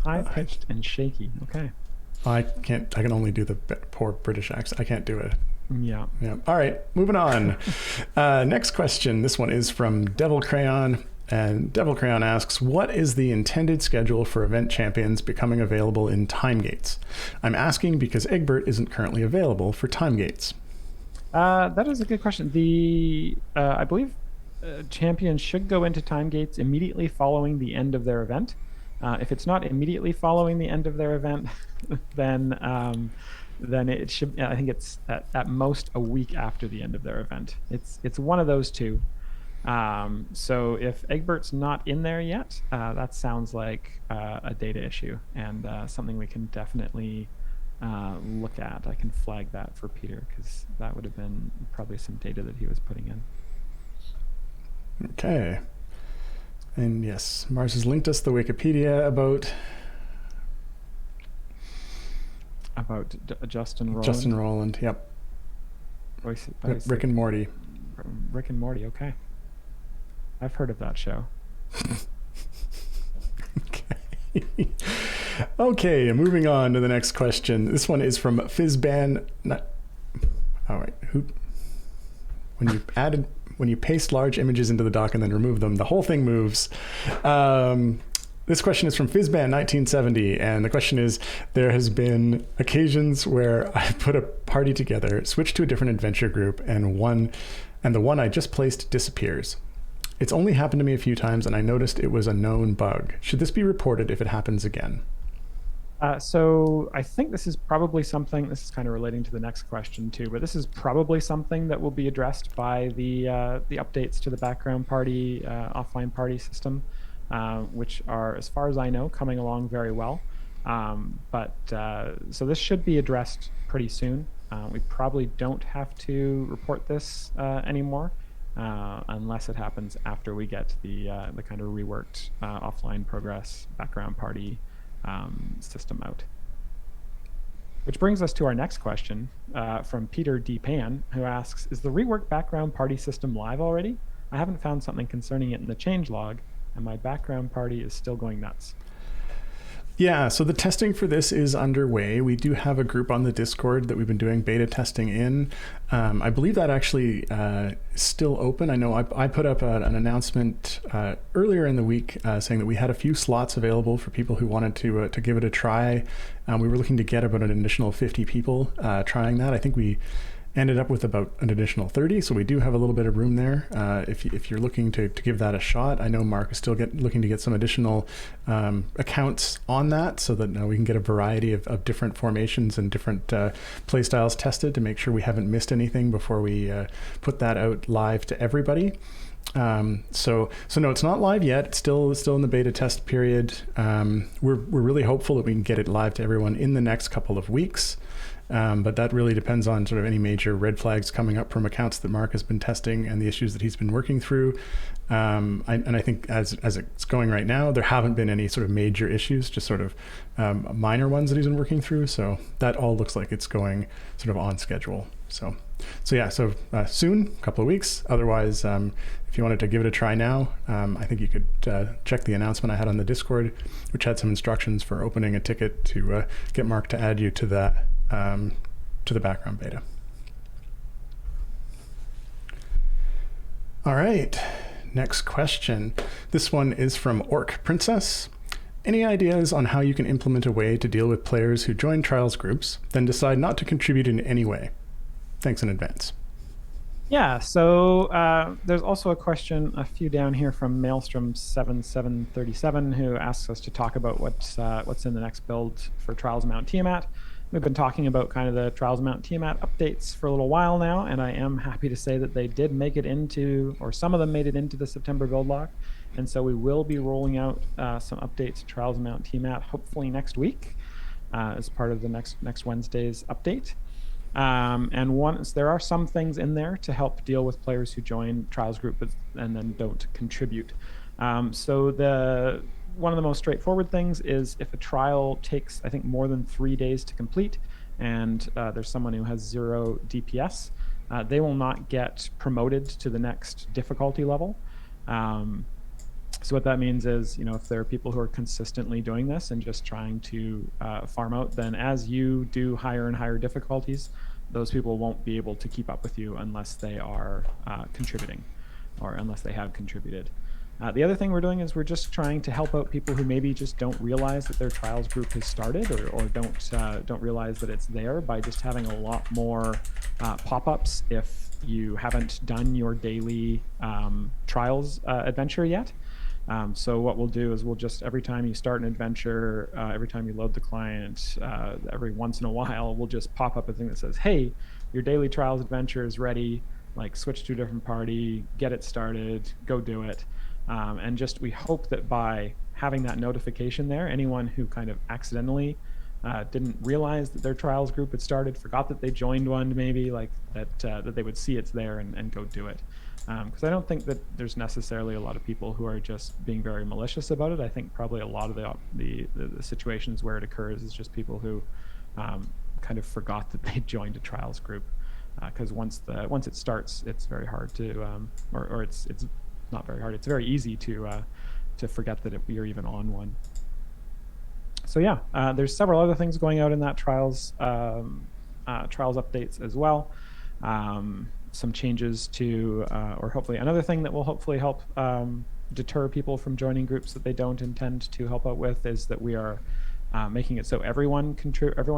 High-pitched and shaky. Okay. I can only do the poor British accent. I can't do it. Yeah. All right, moving on. Next question. This one is from Devil Crayon. And Devil Crayon asks, what is the intended schedule for event champions becoming available in time gates? I'm asking because Egbert isn't currently available for time gates. That is a good question. I believe champions should go into time gates immediately following the end of their event. If it's not immediately following the end of their event, then it should. I think it's at most a week after the end of their event. It's one of those two. So if Egbert's not in there yet, that sounds like a data issue and something we can definitely look at. I can flag that for Peter because that would have been probably some data that he was putting in. Okay. And yes, Mars has linked us the Wikipedia about Justin Roiland. Justin Roiland, yep. Rick and Morty. Rick and Morty, okay. I've heard of that show. Okay. Okay, moving on to the next question. This one is from Fizzban. All right. When you paste large images into the dock and then remove them, the whole thing moves. This question is from Fizzban 1970, and the question is, there has been occasions where I put a party together, switch to a different adventure group, and the one I just placed disappears. It's only happened to me a few times, and I noticed it was a known bug. Should this be reported if it happens again? So I think this is probably something, this is kind of relating to the next question too, but this is probably something that will be addressed by the updates to the background party, offline party system, which are, as far as I know, coming along very well. So this should be addressed pretty soon. We probably don't have to report this anymore. Unless it happens after we get the kind of reworked offline progress background party system out. Which brings us to our next question from Peter D. Pan, who asks, is the reworked background party system live already? I haven't found something concerning it in the changelog, and my background party is still going nuts. Yeah, so the testing for this is underway. We do have a group on the Discord that we've been doing beta testing in. I believe that actually is still open. I know I put up an announcement earlier in the week saying that we had a few slots available for people who wanted to give it a try. We were looking to get about an additional 50 people trying that. I think we ended up with about an additional 30, so we do have a little bit of room there if you're looking to give that a shot. I know Mark is still looking to get some additional accounts on that so that we can get a variety of different formations and different play styles tested to make sure we haven't missed anything before we put that out live to everybody. So no, it's not live yet. It's still in the beta test period. We're really hopeful that we can get it live to everyone in the next couple of weeks. But that really depends on sort of any major red flags coming up from accounts that Mark has been testing and the issues that he's been working through. I think as it's going right now, there haven't been any sort of major issues, just sort of minor ones that he's been working through. So that all looks like it's going sort of on schedule. So soon, a couple of weeks. Otherwise, if you wanted to give it a try now, I think you could check the announcement I had on the Discord, which had some instructions for opening a ticket to get Mark to add you to the background beta. All right, next question. This one is from Orc Princess. Any ideas on how you can implement a way to deal with players who join trials groups, then decide not to contribute in any way? Thanks in advance. Yeah, so there's also a question, a few down here from Maelstrom7737, who asks us to talk about what's in the next build for Trials of Mount Tiamat. We've been talking about kind of the Trials of Mount Tiamat updates for a little while now, and I am happy to say that they did make it into, or some of them made it into the September build log. And so we will be rolling out some updates to Trials of Mount Tiamat hopefully next week as part of the next Wednesday's update. And once there are some things in there to help deal with players who join trials group and then don't contribute. So one of the most straightforward things is if a trial takes, I think, more than 3 days to complete, and there's someone who has 0 DPS, they will not get promoted to the next difficulty level. So what that means is, if there are people who are consistently doing this and just trying to farm out, then as you do higher and higher difficulties, those people won't be able to keep up with you unless they are contributing or unless they have contributed. The other thing we're doing is we're just trying to help out people who maybe just don't realize that their trials group has started or don't realize that it's there by just having a lot more pop-ups if you haven't done your daily trials adventure yet. So what we'll do is we'll just, every time you start an adventure, every time you load the client, every once in a while, we'll just pop up a thing that says, hey, your daily trials adventure is ready, like switch to a different party, get it started, go do it. And just, we hope that by having that notification there, anyone who kind of accidentally didn't realize that their trials group had started, forgot that they joined one maybe, like that they would see it's there and go do it. Because I don't think that there's necessarily a lot of people who are just being very malicious about it. I think probably a lot of the situations where it occurs is just people who kind of forgot that they joined a trials group. Because once it starts, it's very hard to, or it's not very hard. It's very easy to forget that you're even on one. So yeah, there's several other things going out in that trials updates as well. Some changes to, or hopefully another thing that will hopefully help deter people from joining groups that they don't intend to help out with is that we are making it so everyone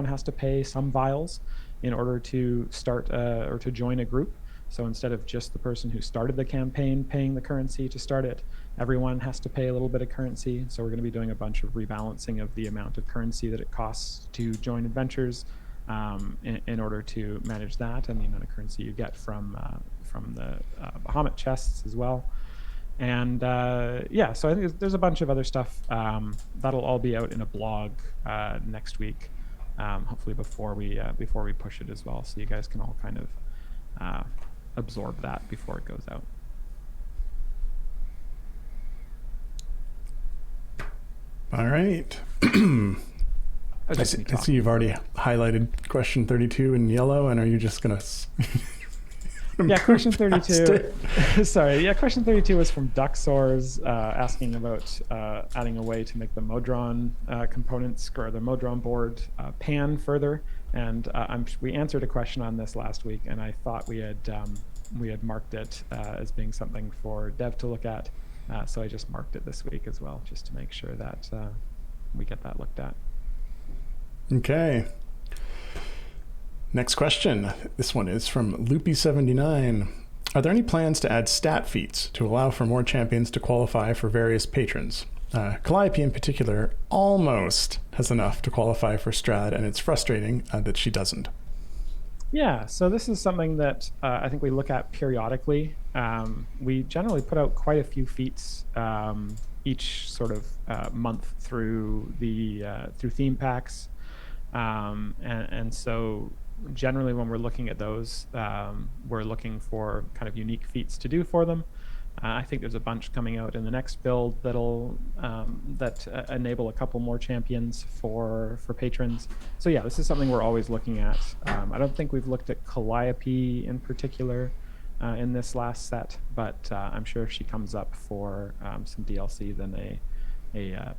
has to pay some vials in order to start or to join a group. So instead of just the person who started the campaign paying the currency to start it, everyone has to pay a little bit of currency. So we're going to be doing a bunch of rebalancing of the amount of currency that it costs to join adventures in order to manage that, and the amount of currency you get from the Bahamut chests as well. And yeah, so I think there's a bunch of other stuff that'll all be out in a blog next week, hopefully before we push it as well, so you guys can all kind of absorb that before it goes out. All right. I see you've already highlighted question 32 in yellow, and are you just going to... Yeah, question 32. Sorry. Yeah, question 32 was from Duxors asking about adding a way to make the Modron components or the Modron board pan further. And we answered a question on this last week, and I thought we had marked it as being something for Dev to look at. So I just marked it this week as well, just to make sure that we get that looked at. Okay. Next question. This one is from Loopy79. Are there any plans to add stat feats to allow for more champions to qualify for various patrons? Calliope in particular almost has enough to qualify for Strad, and it's frustrating that she doesn't. Yeah, so this is something that I think we look at periodically. We generally put out quite a few feats each sort of month through through theme packs. And so generally when we're looking at those, we're looking for kind of unique feats to do for them. I think there's a bunch coming out in the next build that'll enable a couple more champions for patrons. So yeah, this is something we're always looking at. I don't think we've looked at Calliope in particular in this last set, but I'm sure if she comes up for some DLC, then a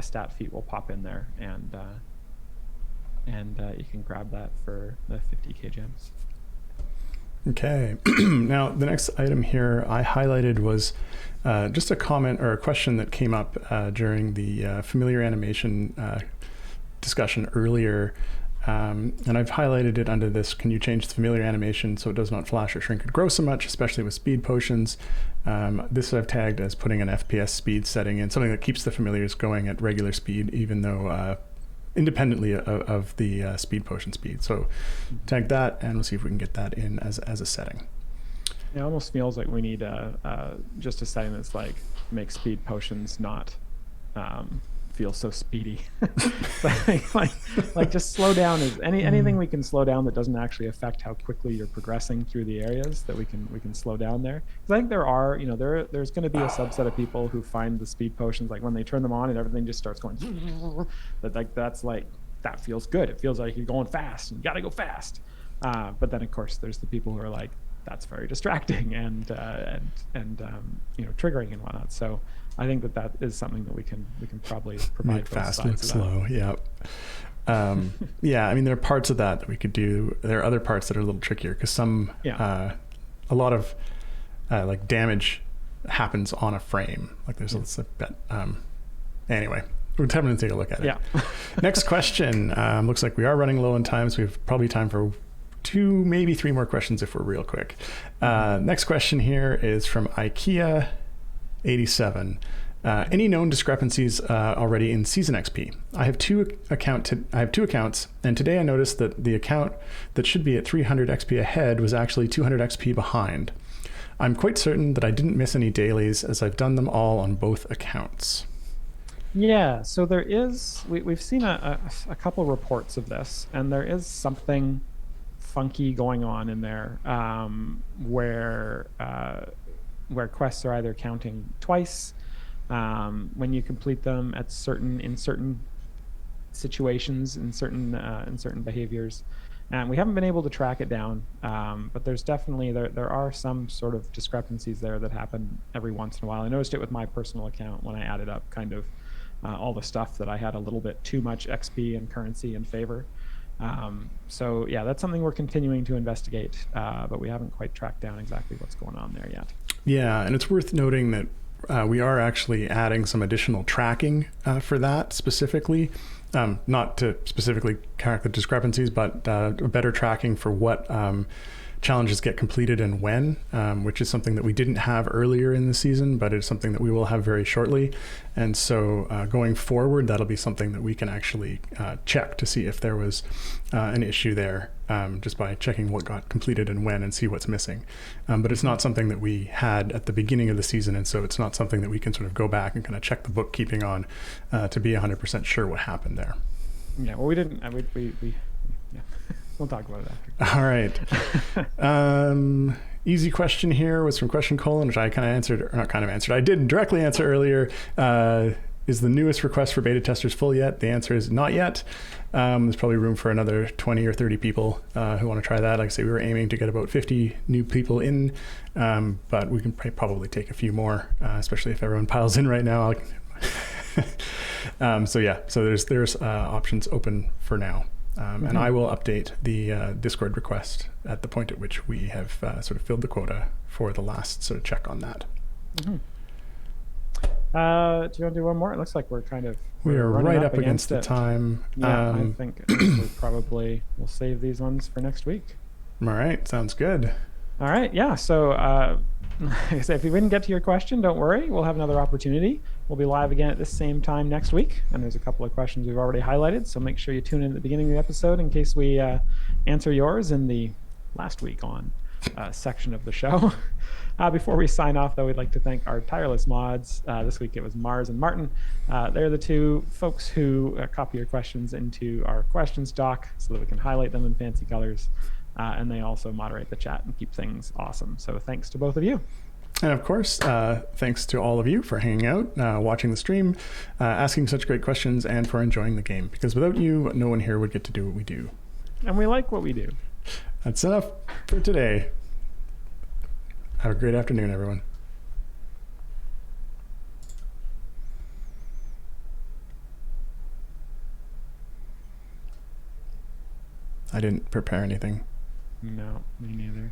stat feat will pop in there, and you can grab that for the 50k gems. Okay. Now, the next item here I highlighted was just a comment or a question that came up during the familiar animation discussion earlier. And I've highlighted it under this, can you change the familiar animation so it does not flash or shrink or grow so much, especially with speed potions. This I've tagged as putting an FPS speed setting in, something that keeps the familiars going at regular speed, even though independently of the speed potion speed. So tag that, and we'll see if we can get that in as a setting. It almost feels like we need just a setting that's like make speed potions not feel so speedy. like just slow down anything we can slow down that doesn't actually affect how quickly you're progressing through the areas, that we can slow down there. Because I think there are, there's going to be a subset of people who find the speed potions, like when they turn them on and everything just starts going, that feels good. It feels like you're going fast and you got to go fast. But then of course there's the people who are like, that's very distracting and triggering and whatnot. So I think that is something that we can probably provide. Make fast and slow. Yeah. Yeah. I mean, there are parts of that we could do. There are other parts that are a little trickier because a lot of like damage happens on a frame. Like there's a bit. Anyway, we're having to take a look at it. Yeah. Next question. Looks like we are running low on time, so we have probably time for 2, maybe 3 more questions if we're real quick. Next question here is from IKEA 87. Any known discrepancies already in Season XP? I have two accounts, and today I noticed that the account that should be at 300 XP ahead was actually 200 XP behind. I'm quite certain that I didn't miss any dailies as I've done them all on both accounts. Yeah, so there is, we've seen a couple reports of this, and there is something funky going on in there where quests are either counting twice when you complete them in certain situations, in certain behaviors, and we haven't been able to track it down, but there's definitely there are some sort of discrepancies there that happen every once in a while. I noticed it with my personal account when I added up kind of all the stuff that I had a little bit too much XP and currency in favor. So yeah, that's something we're continuing to investigate, but we haven't quite tracked down exactly what's going on there yet. Yeah, and it's worth noting that we are actually adding some additional tracking for that specifically, not to specifically correct the discrepancies, but better tracking for what challenges get completed and when, which is something that we didn't have earlier in the season, but it's something that we will have very shortly. And so going forward, that'll be something that we can actually check to see if there was an issue there, just by checking what got completed and when and see what's missing. But it's not something that we had at the beginning of the season, and so it's not something that we can sort of go back and kind of check the bookkeeping on to be 100% sure what happened there. Yeah, well, we didn't, we yeah. We'll talk about it after. All right. Easy question here was from Question Colon, which I I did directly answer earlier. Is the newest request for beta testers full yet? The answer is not yet. There's probably room for another 20 or 30 people who want to try that. Like I say, we were aiming to get about 50 new people in, but we can probably take a few more, especially if everyone piles in right now. So there's options open for now. And I will update the Discord request at the point at which we have sort of filled the quota for the last sort of check on that. Mm-hmm. Do you want to do one more? It looks like we're right up against the time. Yeah, I think we'll save these ones for next week. All right, sounds good. All right, yeah. So if we didn't get to your question, don't worry. We'll have another opportunity. We'll be live again at the same time next week, and there's a couple of questions we've already highlighted, so make sure you tune in at the beginning of the episode in case we answer yours in the last week on section of the show. Before we sign off, though, we'd like to thank our tireless mods. This week it was Mars and Martin. They're the two folks who copy your questions into our questions doc so that we can highlight them in fancy colors, and they also moderate the chat and keep things awesome. So thanks to both of you. And of course, thanks to all of you for hanging out, watching the stream, asking such great questions, and for enjoying the game. Because without you, no one here would get to do what we do. And we like what we do. That's enough for today. Have a great afternoon, everyone. I didn't prepare anything. No, me neither.